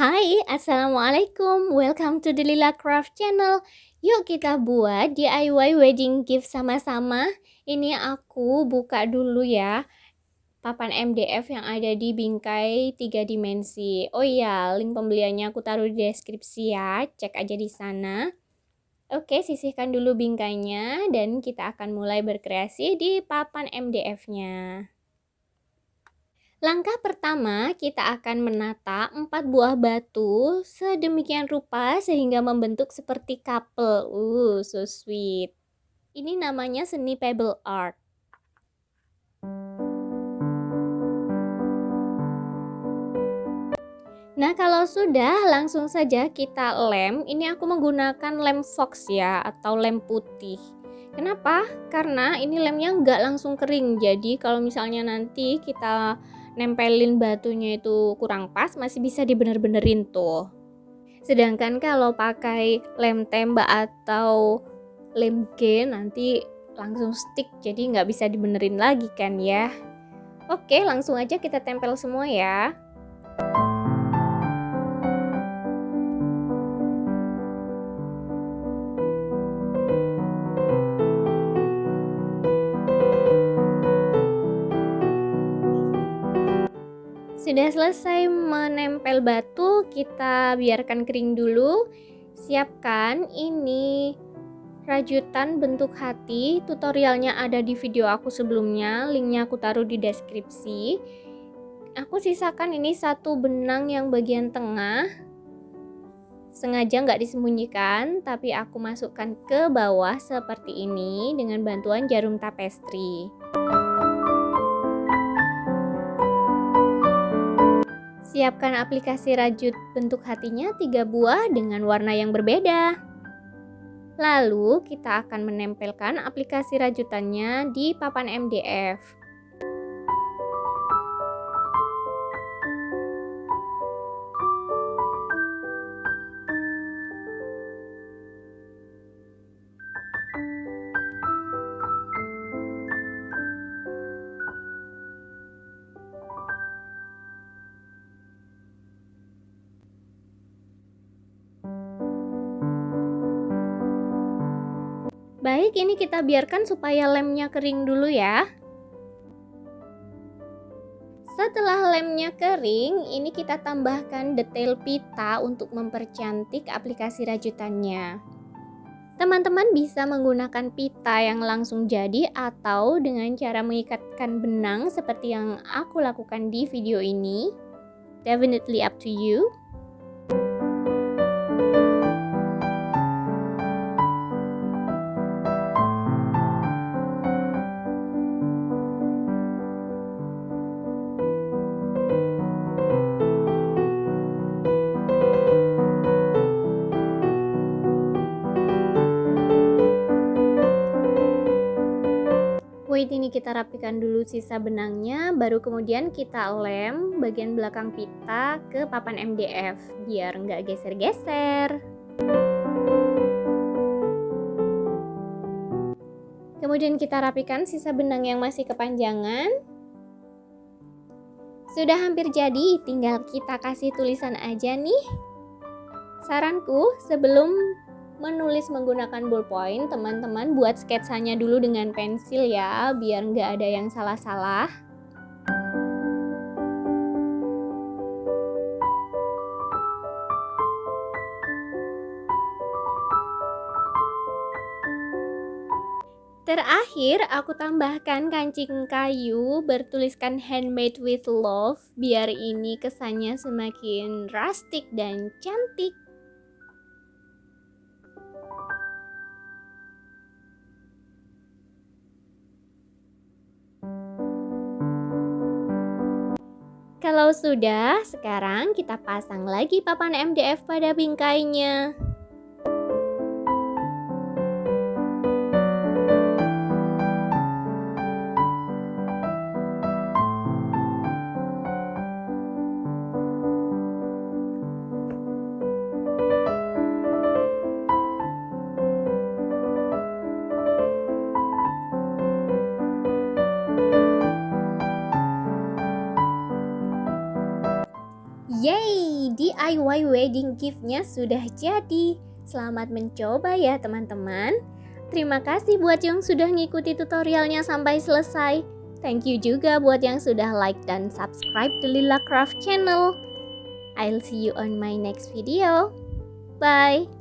Hai, Assalamualaikum. Welcome to the Lila Craft Channel. Yuk kita buat DIY wedding gift sama-sama. Ini aku buka dulu ya papan MDF yang ada di bingkai 3 dimensi. Oh iya, link pembeliannya aku taruh di deskripsi ya. Cek aja di sana. Oke, sisihkan dulu bingkainya dan kita akan mulai berkreasi di papan MDF-nya. Langkah pertama, kita akan menata 4 buah batu sedemikian rupa sehingga membentuk seperti couple. So sweet. Ini namanya seni pebble art. Nah, kalau sudah, langsung saja kita lem. Ini aku menggunakan lem fox ya, atau lem putih. Kenapa? Karena ini lemnya nggak langsung kering. Jadi kalau misalnya nanti kita nempelin batunya itu kurang pas, masih bisa dibener-benerin tuh. Sedangkan kalau pakai lem tembak atau lem gen nanti langsung stick, jadi nggak bisa dibenerin lagi kan ya. Oke, langsung aja kita tempel semua ya. Sudah selesai menempel batu, kita biarkan kering dulu. Siapkan ini rajutan bentuk hati, tutorialnya ada di video aku sebelumnya, linknya aku taruh di deskripsi. Aku sisakan ini satu benang yang bagian tengah, sengaja nggak disembunyikan, tapi aku masukkan ke bawah seperti ini dengan bantuan jarum tapestri. Siapkan aplikasi rajut bentuk hatinya 3 buah dengan warna yang berbeda. Lalu kita akan menempelkan aplikasi rajutannya di papan MDF. Baik, ini kita biarkan supaya lemnya kering dulu ya. Setelah lemnya kering, ini kita tambahkan detail pita untuk mempercantik aplikasi rajutannya. Teman-teman bisa menggunakan pita yang langsung jadi atau dengan cara mengikatkan benang seperti yang aku lakukan di video ini. Definitely up to you. Wait, ini kita rapikan dulu sisa benangnya, baru kemudian kita lem bagian belakang pita ke papan MDF biar nggak geser-geser. Kemudian kita rapikan sisa benang yang masih kepanjangan. Sudah hampir jadi, tinggal kita kasih tulisan aja nih. Saranku, sebelum menulis menggunakan ballpoint, teman-teman buat sketsanya dulu dengan pensil ya, biar nggak ada yang salah-salah. Terakhir, aku tambahkan kancing kayu bertuliskan handmade with love, biar ini kesannya semakin rustic dan cantik. Kalau sudah, sekarang kita pasang lagi papan MDF pada bingkainya. Yeay, DIY wedding gift-nya sudah jadi. Selamat mencoba ya teman-teman. Terima kasih buat yang sudah ngikuti tutorialnya sampai selesai. Thank you juga buat yang sudah like dan subscribe the Lila Craft channel. I'll see you on my next video. Bye!